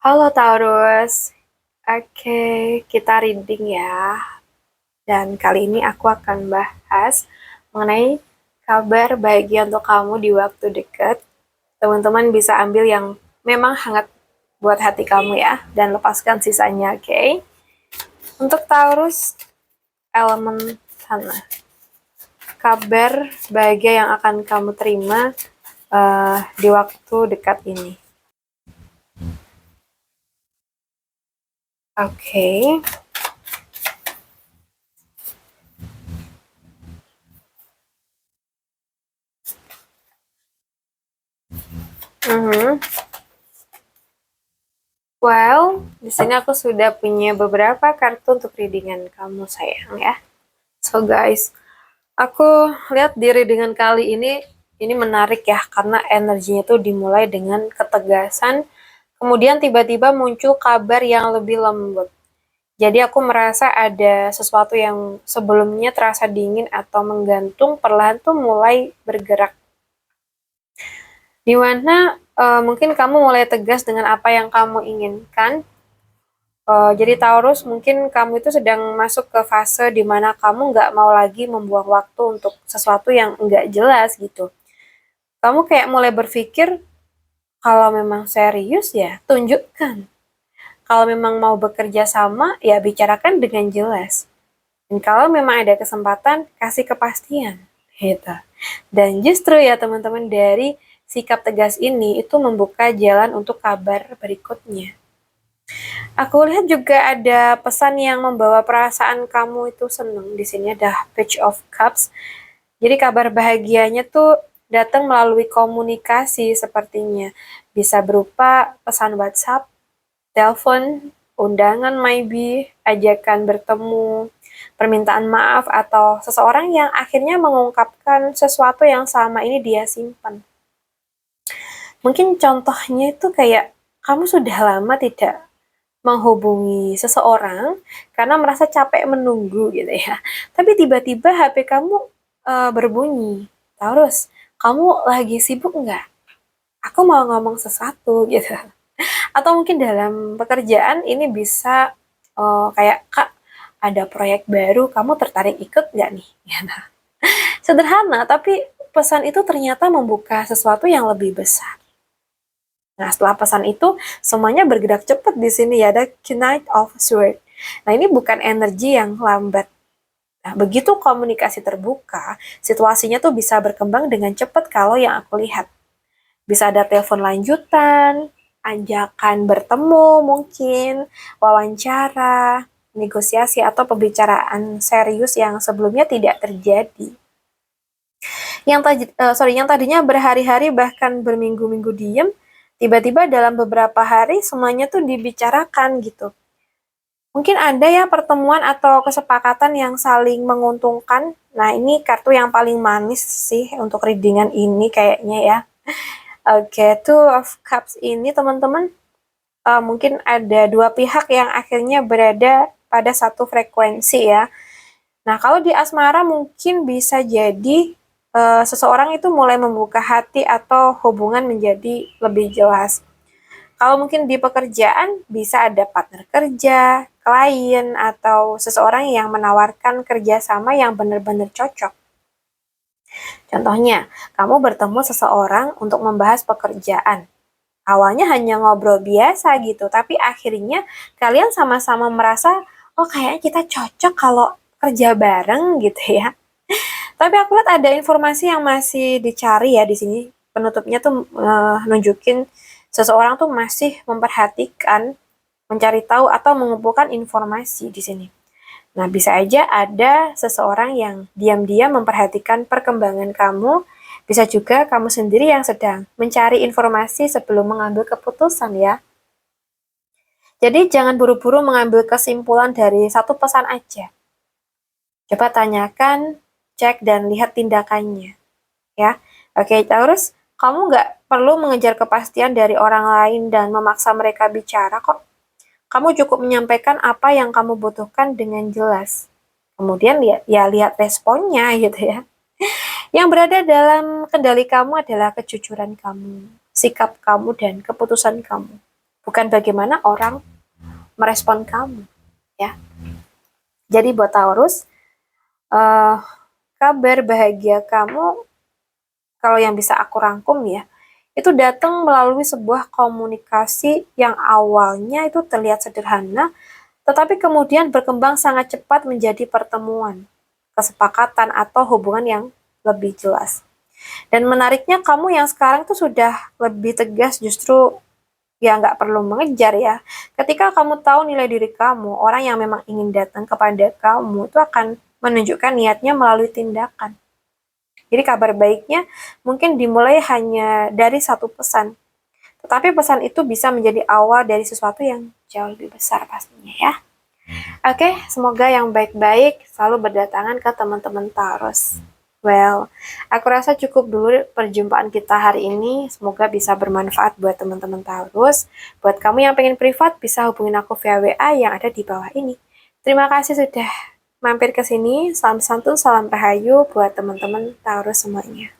Halo Taurus, oke kita reading ya. Dan kali ini aku akan bahas mengenai kabar bahagia untuk kamu di waktu dekat. Teman-teman bisa ambil yang memang hangat buat hati kamu ya, dan lepaskan sisanya, oke? Untuk Taurus, elemen tanah. Kabar bahagia yang akan kamu terima di waktu dekat ini. Oke. Mhm. Well, di sini aku sudah punya beberapa kartu untuk readingan kamu sayang ya. So guys, aku lihat di readingan kali ini menarik ya karena energinya tuh dimulai dengan ketegasan, kemudian tiba-tiba muncul kabar yang lebih lembut. Jadi aku merasa ada sesuatu yang sebelumnya terasa dingin atau menggantung perlahan tuh mulai bergerak. Di mana mungkin kamu mulai tegas dengan apa yang kamu inginkan. Jadi Taurus, mungkin kamu itu sedang masuk ke fase di mana kamu nggak mau lagi membuang waktu untuk sesuatu yang nggak jelas gitu. Kamu kayak mulai berpikir, kalau memang serius ya tunjukkan. Kalau memang mau bekerja sama, ya bicarakan dengan jelas. Dan kalau memang ada kesempatan, kasih kepastian. Gitu. Dan justru ya teman-teman, dari sikap tegas ini itu membuka jalan untuk kabar berikutnya. Aku lihat juga ada pesan yang membawa perasaan kamu itu seneng. Di sini ada Page of Cups. Jadi kabar bahagianya tuh datang melalui komunikasi sepertinya. Bisa berupa pesan WhatsApp, telepon, undangan maybe, ajakan bertemu, permintaan maaf, atau seseorang yang akhirnya mengungkapkan sesuatu yang selama ini dia simpan. Mungkin contohnya itu kayak kamu sudah lama tidak menghubungi seseorang karena merasa capek menunggu gitu ya. Tapi tiba-tiba HP kamu berbunyi. Taurus, kamu lagi sibuk nggak? Aku mau ngomong sesuatu gitu. Atau mungkin dalam pekerjaan ini bisa kayak, Kak, ada proyek baru, kamu tertarik ikut nggak nih? Ya, nah, sederhana, tapi pesan itu ternyata membuka sesuatu yang lebih besar. Nah, setelah pesan itu, semuanya bergerak cepat di sini ya, ada Knight of Swords. Nah, ini bukan energi yang lambat. Nah, begitu komunikasi terbuka, situasinya tuh bisa berkembang dengan cepat kalau yang aku lihat. Bisa ada telepon lanjutan, ajakan bertemu mungkin, wawancara, negosiasi, atau pembicaraan serius yang sebelumnya tidak terjadi. Yang tadinya berhari-hari bahkan berminggu-minggu diem, tiba-tiba dalam beberapa hari semuanya tuh dibicarakan gitu. Mungkin ada ya pertemuan atau kesepakatan yang saling menguntungkan. Nah, ini kartu yang paling manis sih untuk readingan ini kayaknya ya. Oke, Two of Cups ini teman-teman, mungkin ada dua pihak yang akhirnya berada pada satu frekuensi ya. Nah, kalau di asmara mungkin bisa jadi seseorang itu mulai membuka hati atau hubungan menjadi lebih jelas. Kalau mungkin di pekerjaan bisa ada partner kerja, klien, atau seseorang yang menawarkan kerjasama yang benar-benar cocok. Contohnya, kamu bertemu seseorang untuk membahas pekerjaan. Awalnya hanya ngobrol biasa gitu, tapi akhirnya kalian sama-sama merasa, oh kayaknya kita cocok kalau kerja bareng gitu ya. Tapi aku lihat ada informasi yang masih dicari ya di sini. Penutupnya tuh nunjukin seseorang tuh masih memperhatikan, mencari tahu atau mengumpulkan informasi di sini. Nah, bisa aja ada seseorang yang diam-diam memperhatikan perkembangan kamu. Bisa juga kamu sendiri yang sedang mencari informasi sebelum mengambil keputusan ya. Jadi jangan buru-buru mengambil kesimpulan dari satu pesan aja. Coba tanyakan, cek, dan lihat tindakannya. Ya, oke Taurus, kamu nggak perlu mengejar kepastian dari orang lain dan memaksa mereka bicara kok. Kamu cukup menyampaikan apa yang kamu butuhkan dengan jelas. Kemudian lihat responnya gitu ya. Yang berada dalam kendali kamu adalah kejujuran kamu, sikap kamu, dan keputusan kamu. bukan bagaimana orang merespon kamu, ya. Jadi buat Taurus, kabar bahagia kamu, kalau yang bisa aku rangkum ya, itu datang melalui sebuah komunikasi yang awalnya itu terlihat sederhana, tetapi kemudian berkembang sangat cepat menjadi pertemuan, kesepakatan, atau hubungan yang lebih jelas. Dan menariknya kamu yang sekarang tuh sudah lebih tegas, justru ya nggak perlu mengejar ya. Ketika kamu tahu nilai diri kamu, orang yang memang ingin datang kepada kamu itu akan menunjukkan niatnya melalui tindakan. Jadi kabar baiknya mungkin dimulai hanya dari satu pesan. Tetapi pesan itu bisa menjadi awal dari sesuatu yang jauh lebih besar pastinya ya. Oke, semoga yang baik-baik selalu berdatangan ke teman-teman Taurus. Well, aku rasa cukup dulu perjumpaan kita hari ini. Semoga bisa bermanfaat buat teman-teman Taurus. Buat kamu yang pengen privat, bisa hubungin aku via WA yang ada di bawah ini. Terima kasih sudah mampir ke sini. Salam santun, salam rahayu buat teman-teman Taurus semuanya.